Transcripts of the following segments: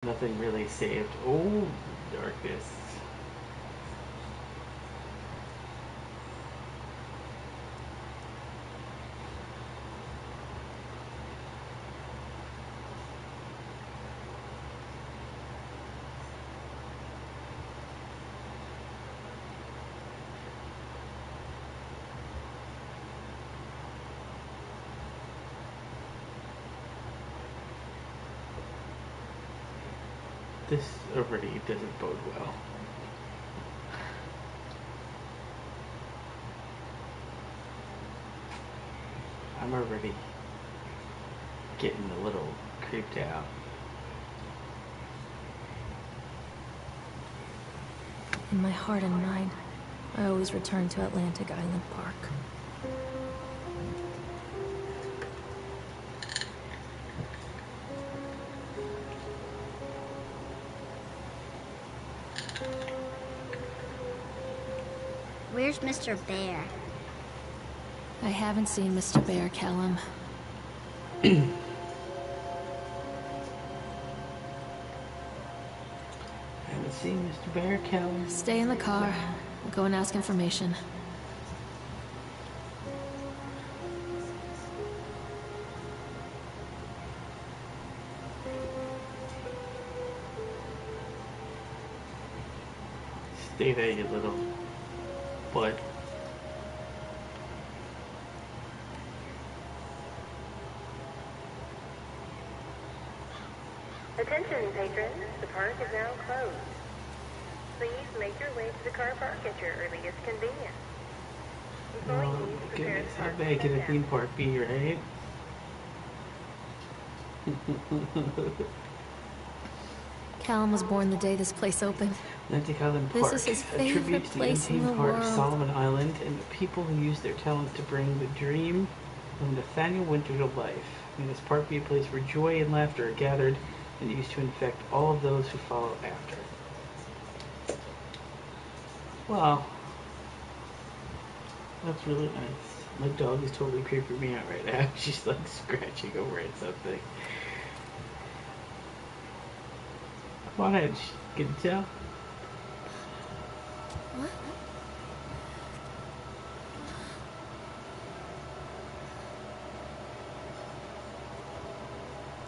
Nothing really saved. Oh, darkness. This already doesn't bode well. I'm already getting a little creeped out. In my heart and mind, I always return to Atlantic Island Park. Where's Mr. Bear? I haven't seen Mr. Bear, Callum. Haven't seen Mr. Bear, Kelly. Stay in the car. I'll go and ask information. Stay there, you little butt. Attention, patrons. The park is now closed. Please make your way to the car park at your earliest convenience. Oh, goodness, how bad can a theme park be, right? Callum was born the day this place opened. Atlantic Island This Park, is his a favorite tribute to the place in untamed the part of world. Solomon Island and the people who use their talents to bring the dream of Nathaniel Winter to life. May this park be a place where joy and laughter are gathered and used to infect all of those who follow after. Wow. That's really nice. My dog is totally creeping me out right now. She's like scratching over at something. Come on in. Can you tell? What?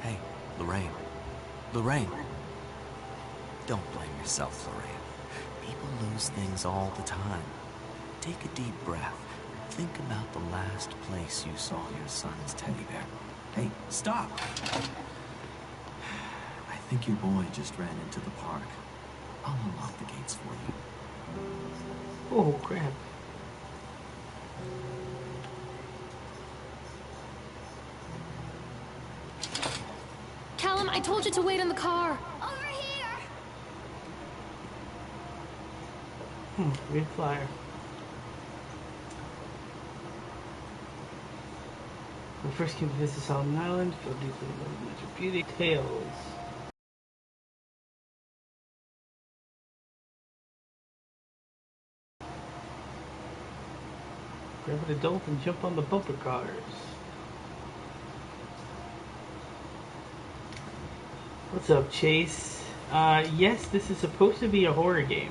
Hey, Lorraine. Lorraine. Don't blame yourself, Lorraine. People lose things all the time. Take a deep breath. Think about the last place you saw your son's teddy bear. Hey, stop! I think your boy just ran into the park. I'll unlock the gates for you. Oh, crap. Callum, I told you to wait in the car. Over here! Weird flyer. When we first came to visit Solomon Island, filled deeply in love with natural beauty tales. Grab an adult and jump on the bumper cars. What's up, Chase? Yes, this is supposed to be a horror game.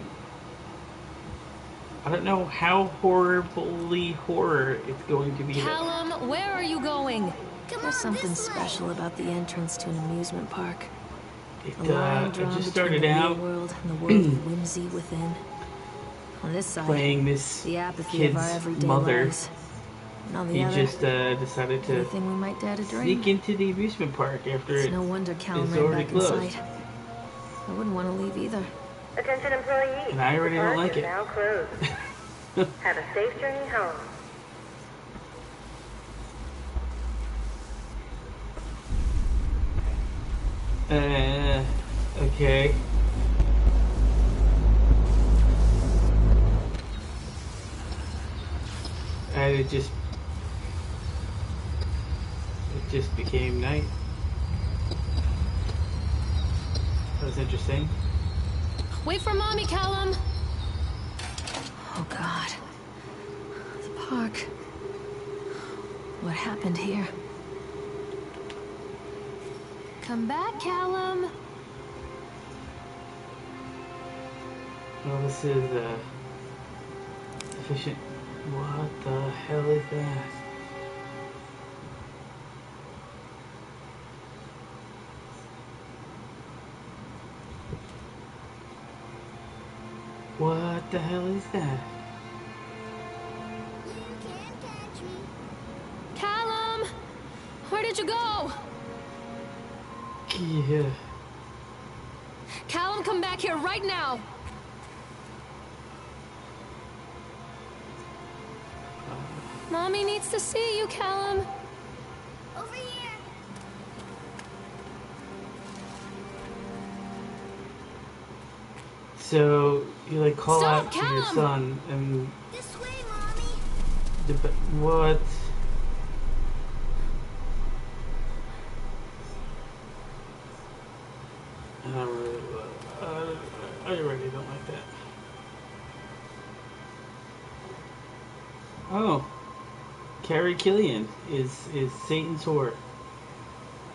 I don't know how horribly horror it's going to be. Callum, where are you going? Come There's on, something this way. special about the entrance to an amusement park. It, A line it drawn just between started the out real world and the world of whimsy within. On this side, playing this the apathy kid's of our everyday mother. lives. And on the He other, just decided to anything we might dare to dream. sneak into the amusement park after It's it no wonder Callum is ran already back closed. inside. I wouldn't want to leave either. Attention, employees. And I already the don't park like is it. now closed. Have a safe journey home. Okay. And it just became night. That was interesting. Wait for Mommy, Callum! Oh, God. The park. What happened here? Come back, Callum! Well, this is sufficient. What the hell is that? What the hell is that? You can't catch me. Callum! Where did you go? Yeah. Callum, come back here right now! Mommy needs to see you, Callum. Over here. So you like call Stop, out to your Callum! son and This way, Mommy. what? I really don't like that. Oh, Carrie Killian is Satan's whore.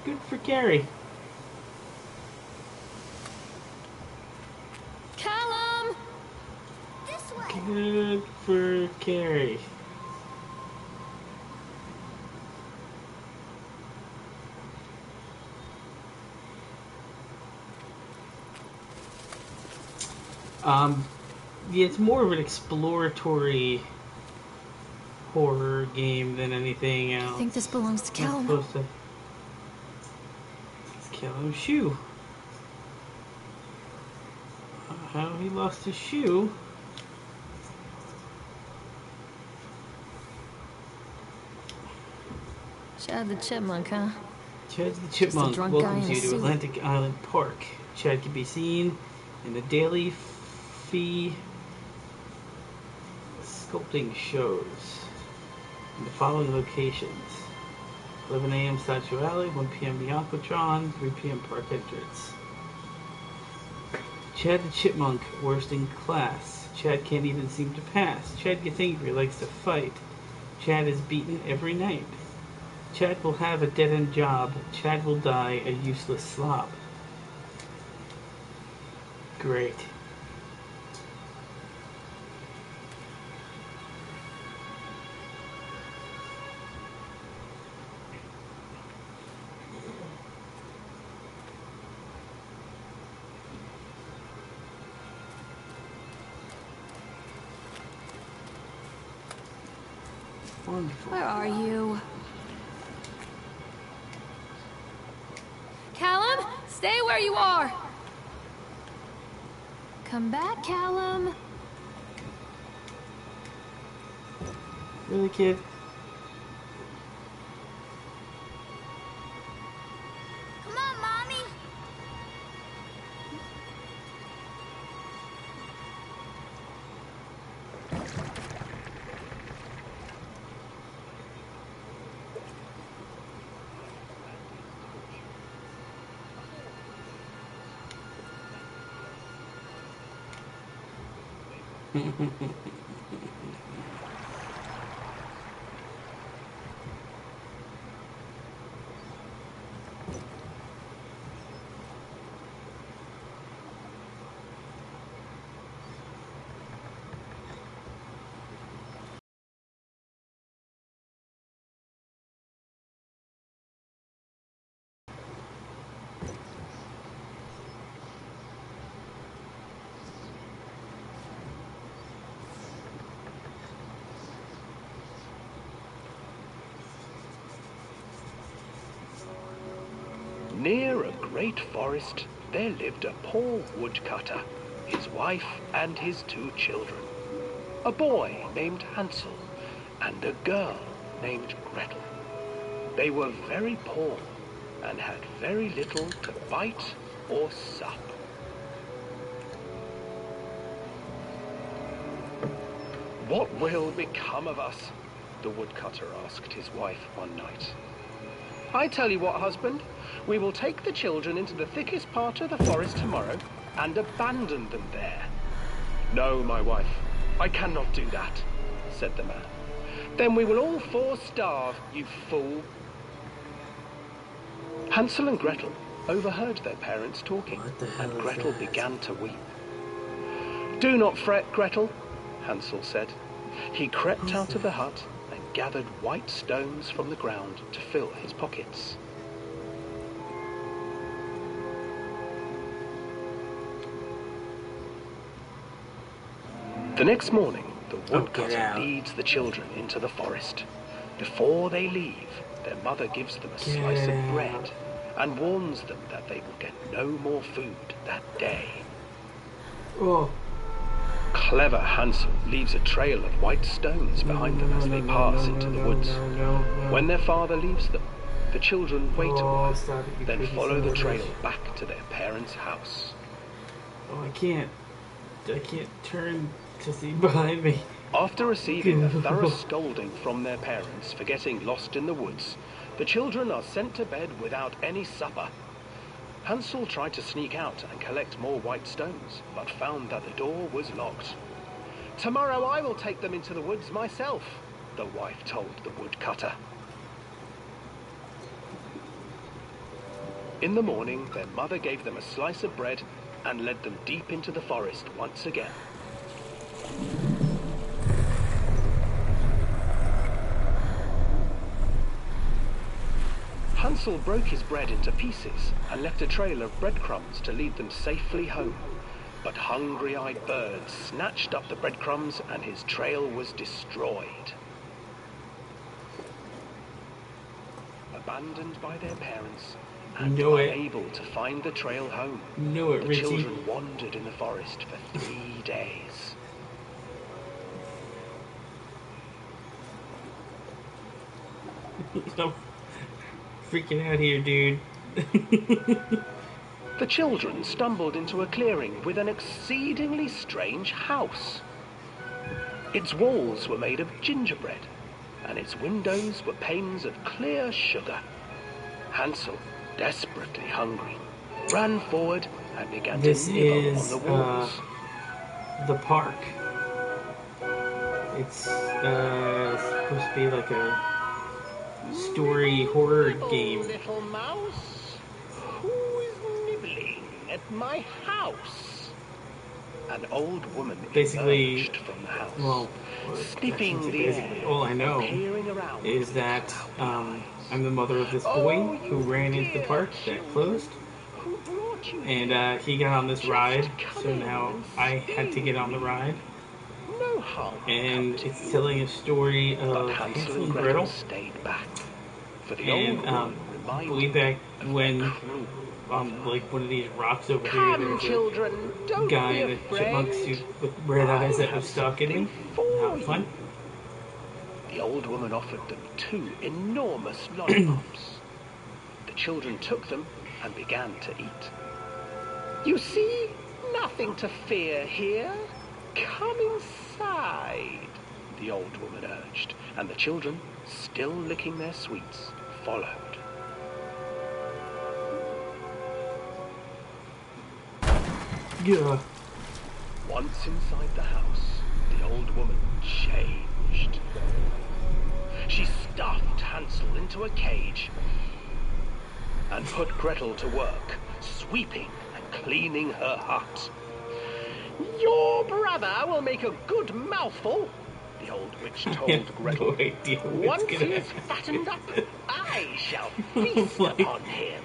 Good for Carrie. Callum! This way. Good for Carrie. Yeah, it's more of an exploratory horror game than anything else. I think this belongs to Not Callum. supposed to. It's Callum's shoe. How he lost his shoe? Chad the Chipmunk, huh? Chad the Chipmunk drunk guy welcomes in a you to suit. Atlantic Island Park. Chad can be seen in the daily fee sculpting shows in the following locations: 11 a.m. Statue Alley, 1 p.m. the Aquatron, 3 p.m. Park Entrance. Chad the Chipmunk, worst in class. Chad can't even seem to pass. Chad gets angry, likes to fight. Chad is beaten every night. Chad will have a dead-end job. Chad will die a useless slob. Great. Wonderful. Where are you? Callum, stay where you are! Come back, Callum. Really, kid? Come on, Mommy. Near a great forest, there lived a poor woodcutter, his wife and his 2 children. A boy named Hansel and a girl named Gretel. They were very poor and had very little to bite or sup. "What will become of us?" the woodcutter asked his wife one night. "I tell you what, husband, we will take the children into the thickest part of the forest tomorrow and abandon them there." "No, my wife, I cannot do that," said the man. "Then we will all 4 starve, you fool." Hansel and Gretel overheard their parents talking, What the hell and is Gretel that? began to weep. Do not fret, Gretel, Hansel said. He crept out of the hut and gathered white stones from the ground to fill his pockets. The next morning, the woodcutter leads the children into the forest. Before they leave, their mother gives them a slice of bread and warns them that they will get no more food that day. Oh. Clever Hansel leaves a trail of white stones behind them as they pass into the woods. When their father leaves them, the children wait a while, then follow the trail back to their parents' house. Oh, I can't turn to see behind me. After receiving a thorough scolding from their parents for getting lost in the woods, the children are sent to bed without any supper. Hansel tried to sneak out and collect more white stones, but found that the door was locked. "Tomorrow I will take them into the woods myself," the wife told the woodcutter. In the morning, their mother gave them a slice of bread and led them deep into the forest once again. Hansel broke his bread into pieces and left a trail of breadcrumbs to lead them safely home. But hungry-eyed birds snatched up the breadcrumbs and his trail was destroyed. Abandoned by their parents and unable to find the trail home, the children wandered in the forest for 3 days. I'm freaking out here, dude. The children stumbled into a clearing with an exceedingly strange house. Its walls were made of gingerbread, and its windows were panes of clear sugar. Hansel, desperately hungry, ran forward and began to nibble on the walls. The park. It's supposed to be like a story horror game. Little mouse, who is nibbling at my house? An old woman emerged from the house, sniffing the air. All I know is that I'm the mother of this boy who ran into the park that closed, and he got on this ride, so now I had to get on the ride. And it's telling a story of Hansel and Gretel. And way back when like one of these rocks over here, there's a guy in a chipmunk suit with red eyes that was stalking me. How fun. The old woman offered them 2 enormous lollipops. The children took them and began to eat. "You see, nothing to fear here. Come inside," the old woman urged, and the children, still licking their sweets, followed. Yeah. Once inside the house, the old woman changed. She stuffed Hansel into a cage and put Gretel to work, sweeping and cleaning her hut. "Your brother will make a good mouthful," the old witch told Gretel. No idea "Once he is fattened up, I shall feast upon him."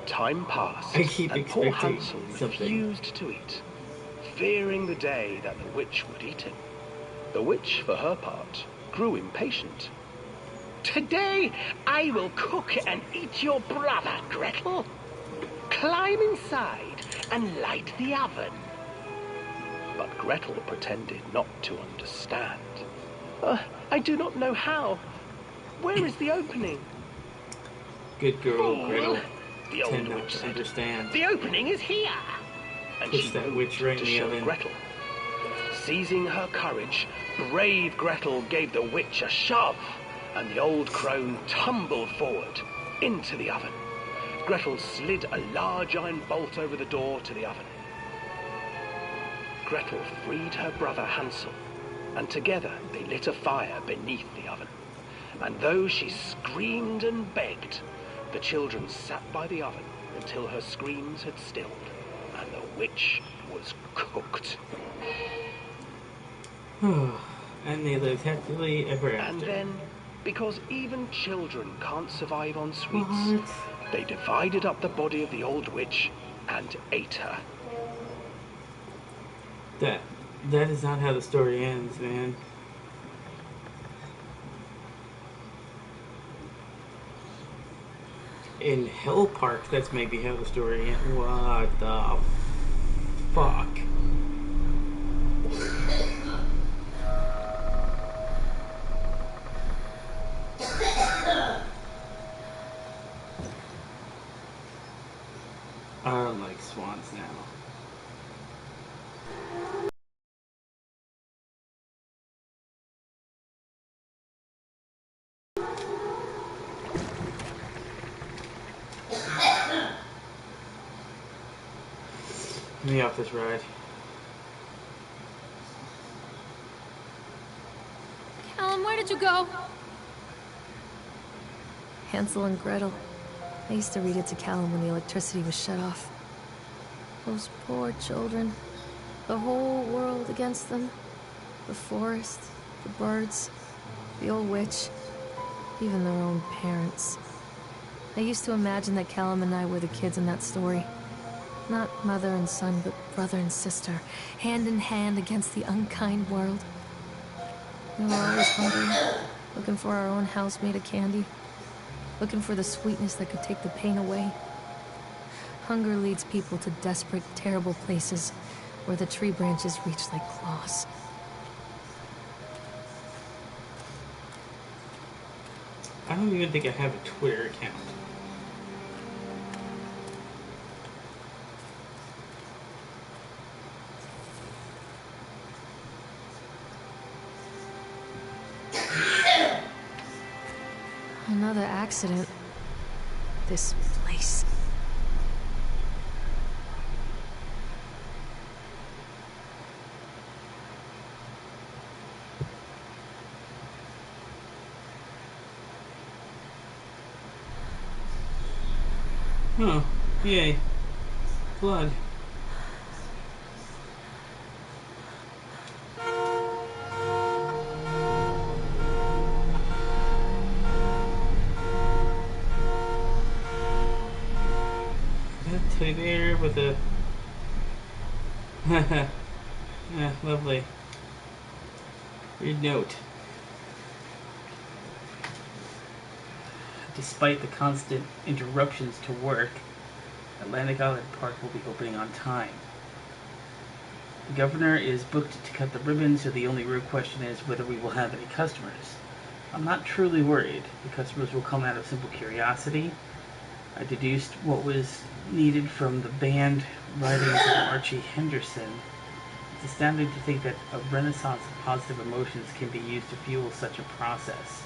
Time passed, and poor Hansel refused to eat, fearing the day that the witch would eat him. The witch, for her part, grew impatient. "Today I will cook and eat your brother, Gretel. Climb inside and light the oven." But Gretel pretended not to understand. "I do not know how. Where is the opening?" Good girl, "Fool," Gretel. the old witch said. Understand. "The opening is here." And Push she that moved witch right to in the show oven. Gretel. Seizing her courage, brave Gretel gave the witch a shove, and the old crone tumbled forward into the oven. Gretel slid a large iron bolt over the door to the oven. Gretel freed her brother Hansel, and together they lit a fire beneath the oven. And though she screamed and begged, The children sat by the oven until her screams had stilled, and the witch was cooked. And they lived happily ever after. And then, because even children can't survive on sweets, What? they divided up the body of the old witch and ate her. That is not how the story ends, man. In Hell Park, that's maybe how the story ends. What the fuck? I don't like swans now. Get me off this ride. Callum, where did you go? Hansel and Gretel. I used to read it to Callum when the electricity was shut off. Those poor children. The whole world against them. The forest, the birds, the old witch, even their own parents. I used to imagine that Callum and I were the kids in that story. Not mother and son, but brother and sister, hand in hand against the unkind world. We were always hungry, looking for our own house made of candy, looking for the sweetness that could take the pain away. Hunger leads people to desperate, terrible places where the tree branches reach like claws. I don't even think I have a Twitter account. Another accident. This place. Oh, yay. Blood. Teddy bear with a... yeah, lovely. Read note. Despite the constant interruptions to work, Atlantic Island Park will be opening on time. The governor is booked to cut the ribbon, so the only real question is whether we will have any customers. I'm not truly worried. The customers will come out of simple curiosity. I deduced what was needed from the banned writings of Archie Henderson. It's astounding to think that a renaissance of positive emotions can be used to fuel such a process.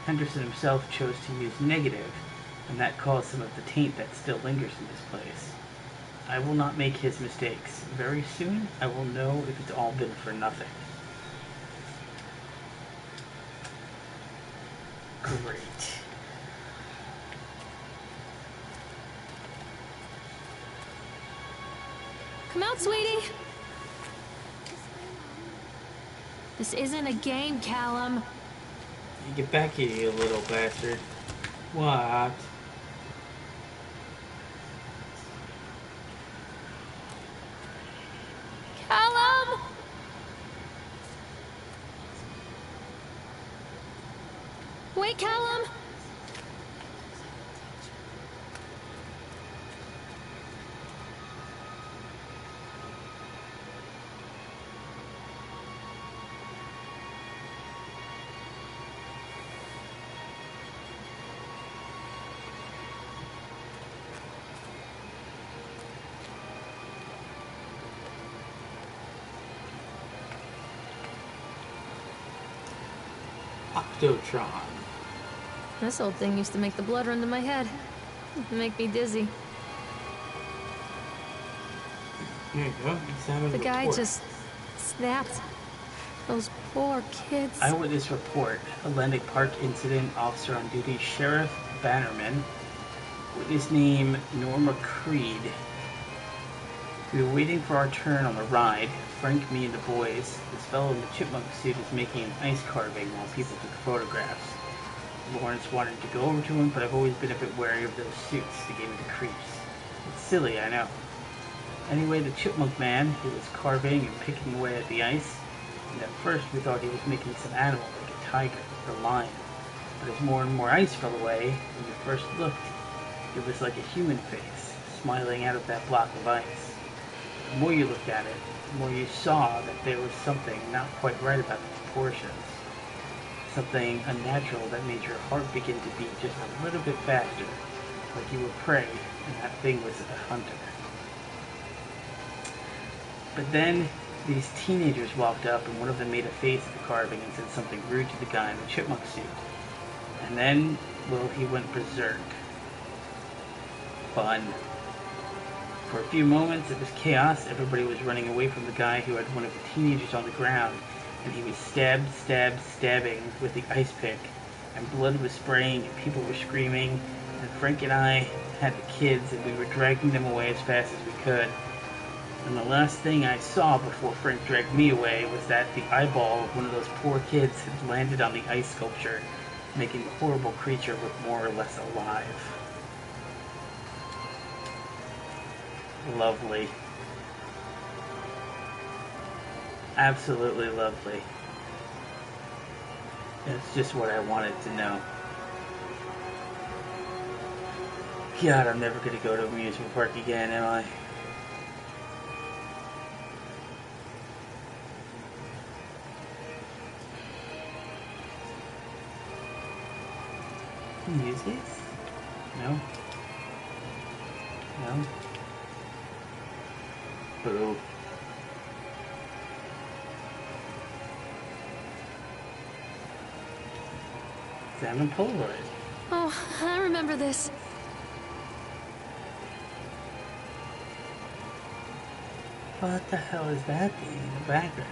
Henderson himself chose to use negative, and that caused some of the taint that still lingers in this place. I will not make his mistakes. Very soon, I will know if it's all been for nothing. Great. Come out, sweetie. This isn't a game, Callum. You get back here, you little bastard. What? Callum! Wait, Callum! Octotron. This old thing used to make the blood run to my head. Make me dizzy. There you go. Examine The guy report. just snapped. Those poor kids. Eyewitness report. Atlantic Park incident. Officer on duty. Sheriff Bannerman. Witness name Norma Creed. We were waiting for our turn on the ride. Frank, me, and the boys. This fellow in the chipmunk suit is making an ice carving while people took photographs. Lawrence wanted to go over to him, but I've always been a bit wary of those suits. They gave me the creeps. It's silly, I know. Anyway, the chipmunk man, who was carving and picking away at the ice, and at first we thought he was making some animal, like a tiger or a lion. But as more and more ice fell away, when we first looked, it was like a human face, smiling out of that block of ice. The more you looked at it, the more you saw that there was something not quite right about the proportions. Something unnatural that made your heart begin to beat just a little bit faster, like you were prey, and that thing was a hunter. But then, these teenagers walked up, and one of them made a face at the carving and said something rude to the guy in the chipmunk suit. And then, well, he went berserk. Fun. For a few moments, it was chaos. Everybody was running away from the guy who had one of the teenagers on the ground, and he was stabbing with the ice pick, and blood was spraying, and people were screaming, and Frank and I had the kids, and we were dragging them away as fast as we could. And the last thing I saw before Frank dragged me away was that the eyeball of one of those poor kids had landed on the ice sculpture, making the horrible creature look more or less alive. Lovely. Absolutely lovely. It's just what I wanted to know. God, I'm never going to go to an amusement park again, am I? Music? No? No? Boo. Examine Polaroid. Oh, I remember this. What the hell is that thing in the background?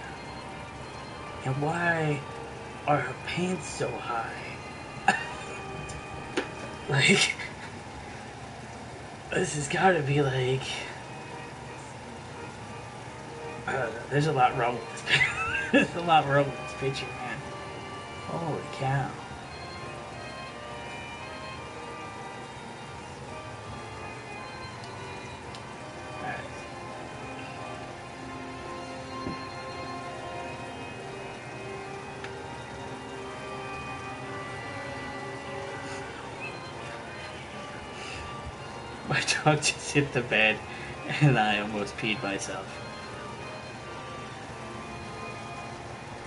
And why are her pants so high? Like, this has got to be like, I don't know, there's a lot wrong with this picture. There's a lot wrong with this picture, man. Holy cow. My dog just hit the bed, and I almost peed myself.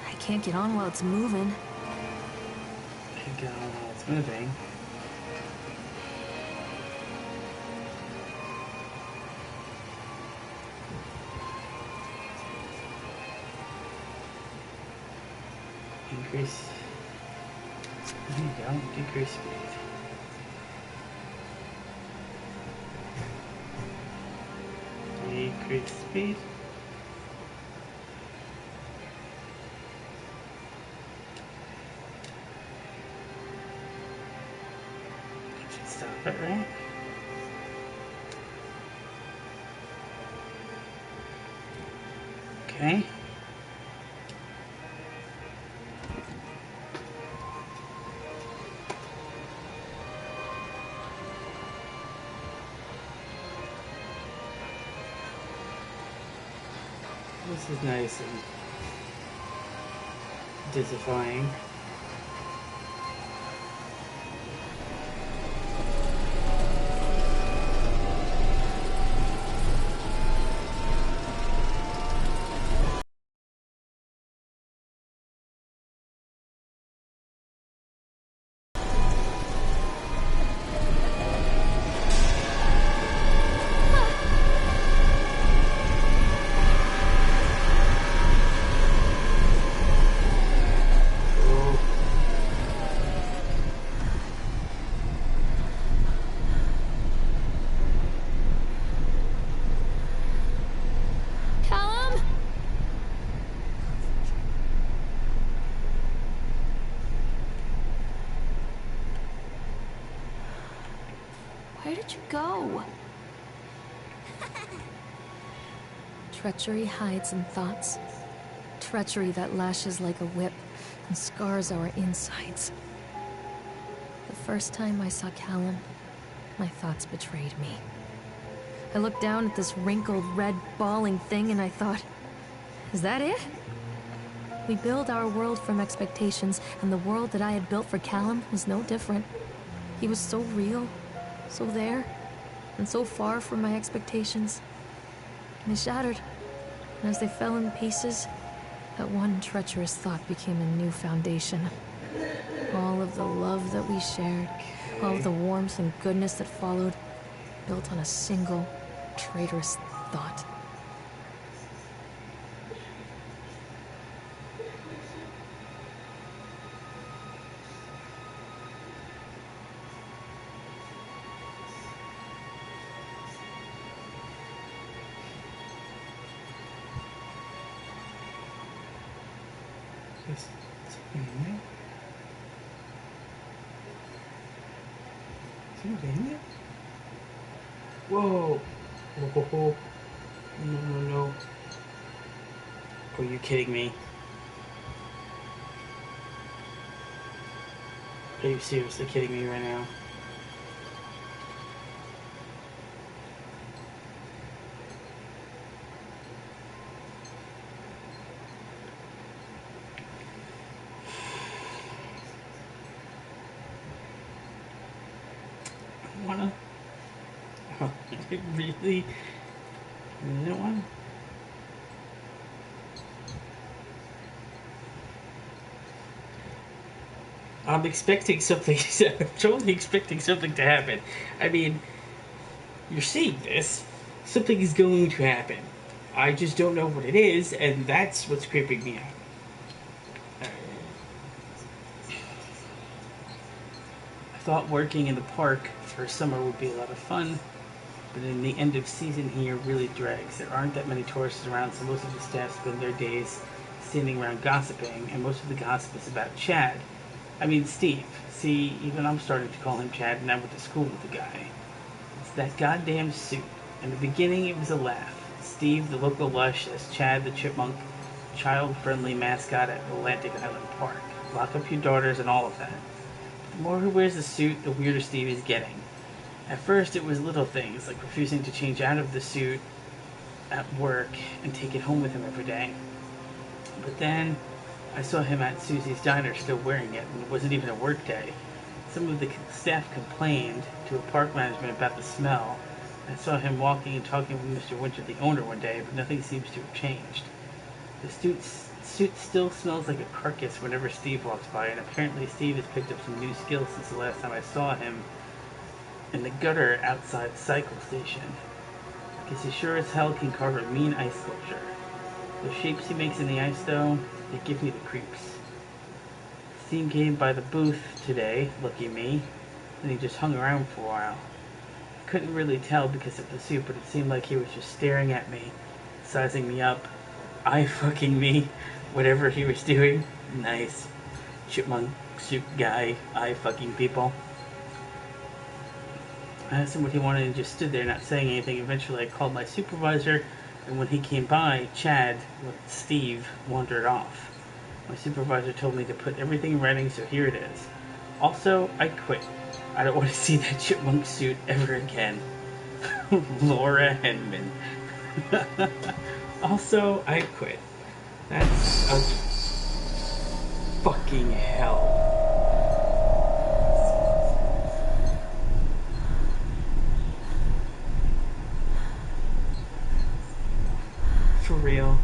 I can't get on while it's moving. Can't get on while it's moving. Increase. There you go. Decrease speed. Decrease speed. That should stop it, right? Okay. This is nice and disifying. Where did you go? Treachery hides in thoughts. Treachery that lashes like a whip and scars our insides. The first time I saw Callum, my thoughts betrayed me. I looked down at this wrinkled, red, bawling thing and I thought, is that it? We build our world from expectations, and the world that I had built for Callum was no different. He was so real, so there, and so far from my expectations. And they shattered, and as they fell in pieces, that one treacherous thought became a new foundation. All of the love that we shared, all of the warmth and goodness that followed, built on a single, traitorous thought. Is something in there? Something in there? Whoa! Whoa, whoa, whoa. No, no, no. Are you kidding me? Are you seriously kidding me right now? I wanna. Oh, I really? You don't wanna? I'm expecting something. I'm totally expecting something to happen. I mean, you're seeing this. Something is going to happen. I just don't know what it is, and that's what's creeping me out. I thought working in the park for summer would be a lot of fun, but in the end of season here really drags. There aren't that many tourists around, so most of the staff spend their days standing around gossiping, and most of the gossip is about Chad. I mean, Steve. See, even I'm starting to call him Chad, and I went to school with the guy. It's that goddamn suit. In the beginning, it was a laugh. Steve, the local lush, as Chad, the chipmunk, child-friendly mascot at Atlantic Island Park. Lock up your daughters and all of that. The more he wears the suit, the weirder Steve is getting. At first, it was little things, like refusing to change out of the suit at work and take it home with him every day. But then, I saw him at Susie's Diner still wearing it, and it wasn't even a work day. Some of the staff complained to a park management about the smell. I saw him walking and talking with Mr. Winter, the owner, one day, but nothing seems to have changed. The suit still smells like a carcass whenever Steve walks by, and apparently Steve has picked up some new skills since the last time I saw him in the gutter outside the cycle station. Because he sure as hell can carve a mean ice sculpture. The shapes he makes in the ice, though, they give me the creeps. Steve came by the booth today, lucky me, and he just hung around for a while. I couldn't really tell because of the suit, but it seemed like he was just staring at me, sizing me up, eye-fucking me, whatever he was doing. Nice. Chipmunk suit guy, eye-fucking people. I asked him what he wanted and just stood there not saying anything. Eventually I called my supervisor, and when he came by, Chad, with Steve, wandered off. My supervisor told me to put everything in writing, so here it is. Also, I quit. I don't want to see that chipmunk suit ever again. Laura Henman. Also, I quit. That's a fucking hell. For real.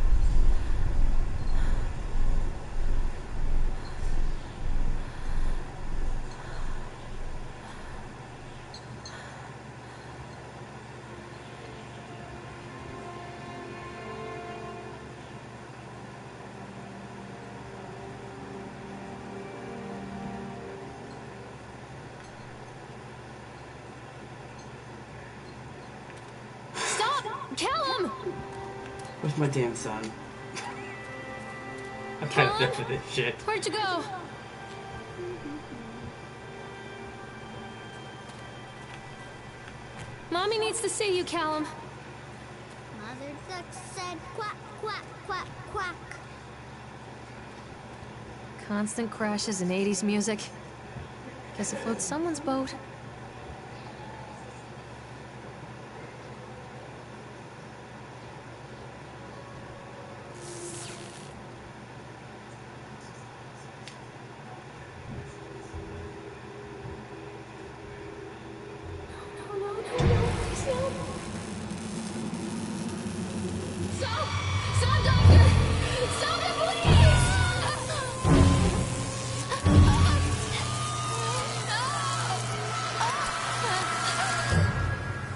Callum! Where's my damn son? I've had enough of this shit. Where'd you go? Mommy needs to see you, Callum. Mother duck said quack, quack, quack, quack. Constant crashes and 80s music. Guess it floats someone's boat.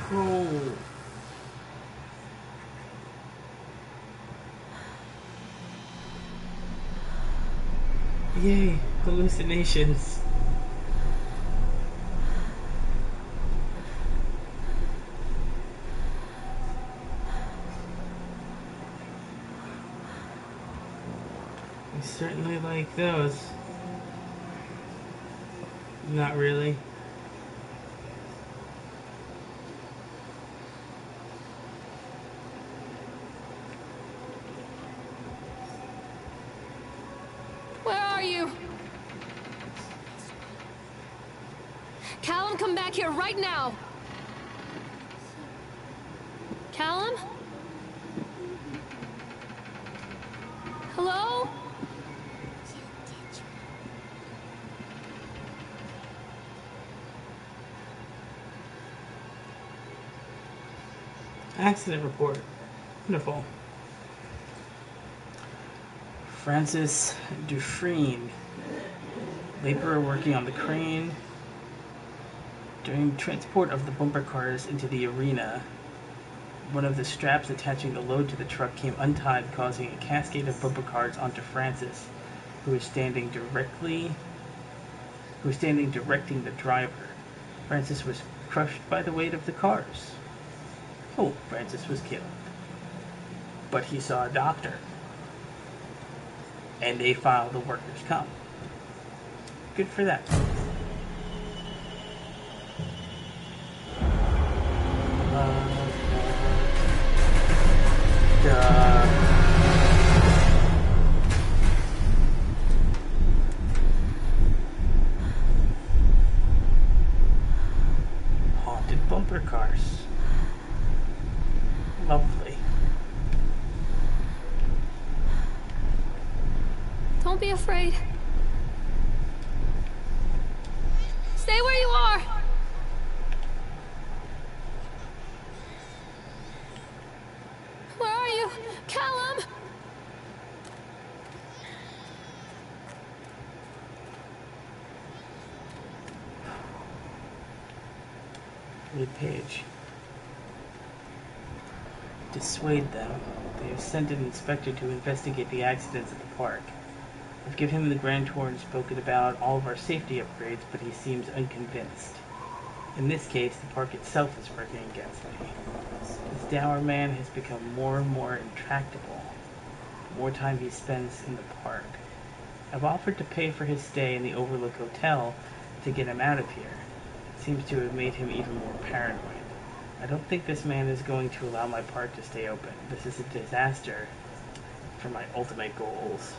Oh. Yay, hallucinations. I certainly like those. Not really. Where are you? Callum, come back here right now! Callum? Hello? Accident report. Wonderful. Francis Dufresne, laborer working on the crane. During transport of the bumper cars into the arena, one of the straps attaching the load to the truck came untied, causing a cascade of bumper cars onto Francis, who was standing directing the driver. Francis was crushed by the weight of the cars. Oh, Francis was killed. But he saw a doctor, and they filed the workers' comp. Good for them. Haunted bumper cars. Lovely. Don't be afraid. Stay where you are! Where are you? Callum! Read page. Dissuade them. They have sent an inspector to investigate the accidents at the park. I've given him the grand tour and spoken about all of our safety upgrades, but he seems unconvinced. In this case, the park itself is working against me. This dour man has become more and more intractable the more time he spends in the park. I've offered to pay for his stay in the Overlook Hotel to get him out of here. It seems to have made him even more paranoid. I don't think this man is going to allow my park to stay open. This is a disaster for my ultimate goals.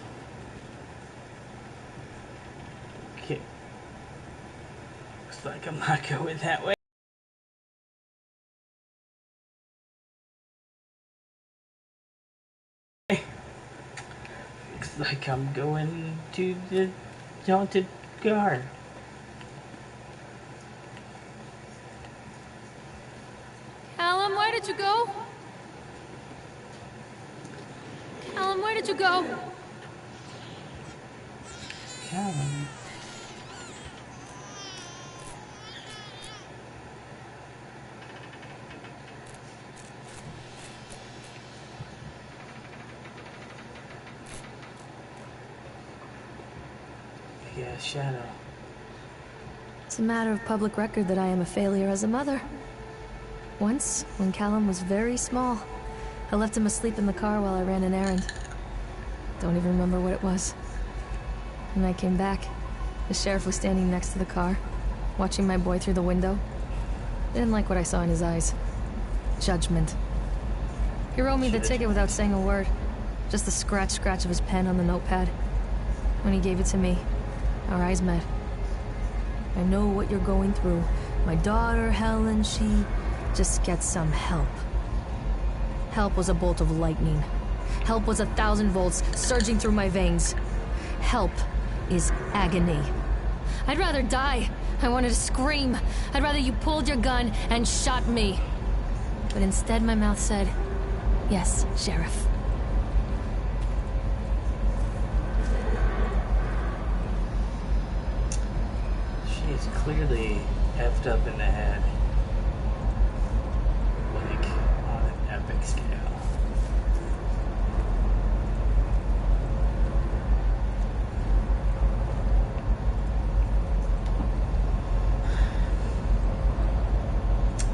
Okay. Looks like I'm not going that way. Looks like I'm going to the haunted car. Callum, where did you go? Callum, where did you go? Callum. Yeah, Shadow. It's a matter of public record that I am a failure as a mother. Once, when Callum was very small, I left him asleep in the car while I ran an errand. Don't even remember what it was. When I came back, the sheriff was standing next to the car, watching my boy through the window. Didn't like what I saw in his eyes. Judgment. He wrote me the ticket without saying a word. Just the scratch of his pen on the notepad. When he gave it to me, our eyes met. I know what you're going through. My daughter, Helen, she just gets some help. Help was a bolt of lightning. Help was 1,000 volts surging through my veins. Help is agony. I'd rather die. I wanted to scream. I'd rather you pulled your gun and shot me. But instead my mouth said, yes, Sheriff. She is clearly effed up in the head. Like, on an epic scale.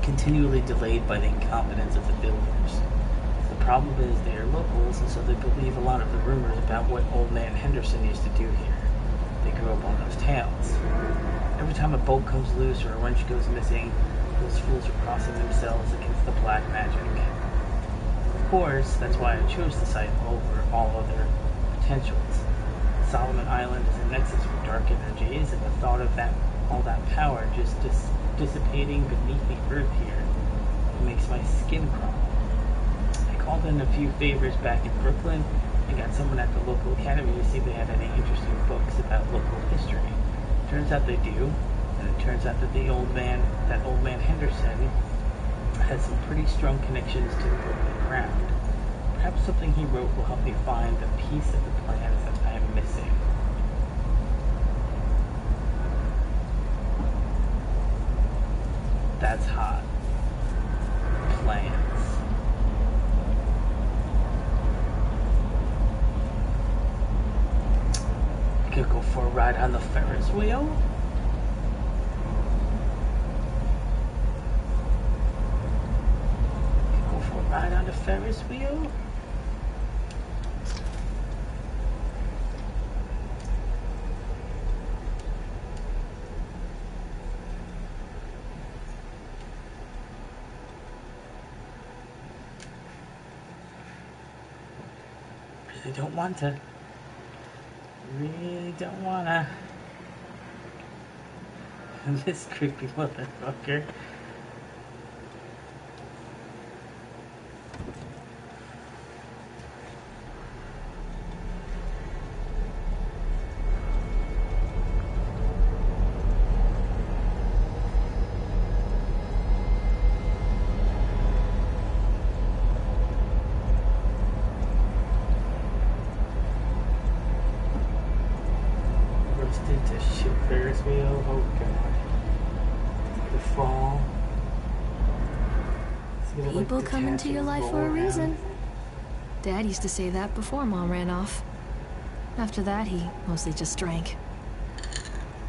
Continually delayed by the incompetence of the builders. The problem is they are locals, and so they believe a lot of the rumors about what Old Man Henderson used to do here. They grew up on those tales. Every time a bolt comes loose or a wrench goes missing, those fools are crossing themselves against the black magic. Of course, that's why I chose the site over all other potentials. Solomon Island is a nexus for dark energies, and the thought of all that power just dissipating beneath the earth here makes my skin crawl. I called in a few favors back in Brooklyn and got someone at the local academy to see if they had any interesting books about local history. Turns out they do, and it turns out that Old Man Henderson has some pretty strong connections to the Brooklyn crowd. Perhaps something he wrote will help me find the piece of the plans that I am missing. That's hot. Plans. I could go for a ride on the Ferris wheel. Go for a ride on the Ferris wheel. Really don't want to. Really don't wanna. This creepy motherfucker. To shit Ferris wheel. Oh god. The fall. People come into your life for a reason. Dad used to say that before Mom ran off. After that, he mostly just drank.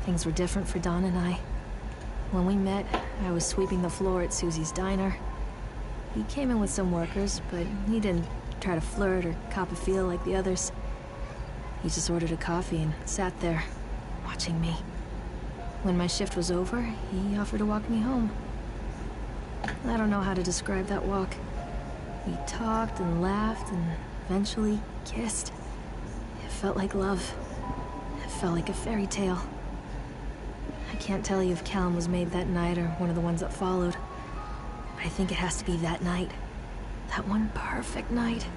Things were different for Don and I. When we met, I was sweeping the floor at Susie's diner. He came in with some workers, but he didn't try to flirt or cop a feel like the others. He just ordered a coffee and sat there, watching me. When my shift was over, he offered to walk me home. I don't know how to describe that walk. We talked and laughed and eventually kissed. It felt like love. It felt like a fairy tale. I can't tell you if Callum was made that night or one of the ones that followed. But I think it has to be that night. That one perfect night.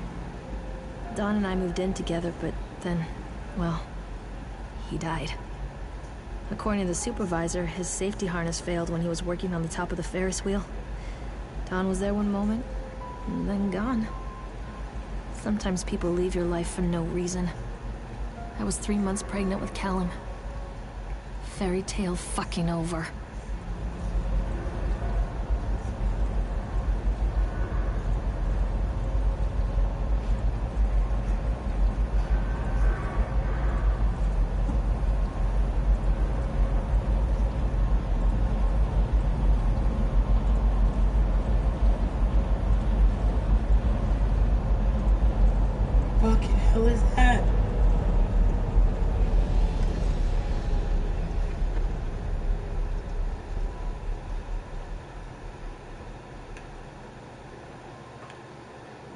Don and I moved in together, but then, well, he died. According to the supervisor, his safety harness failed when he was working on the top of the Ferris wheel. Don was there one moment, and then gone. Sometimes people leave your life for no reason. I was 3 months pregnant with Callum. Fairy tale fucking over. What the hell is that?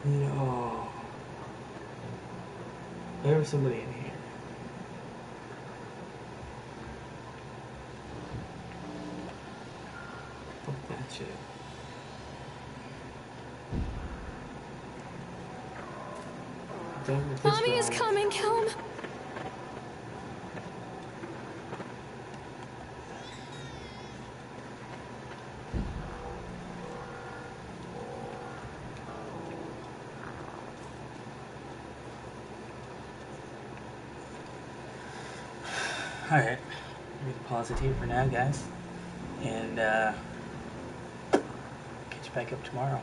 No. There was somebody in here. Fuck that shit. Done with this Mommy is round. coming, kill him. Alright. I'm gonna pause it here for now, guys. And catch you back up tomorrow.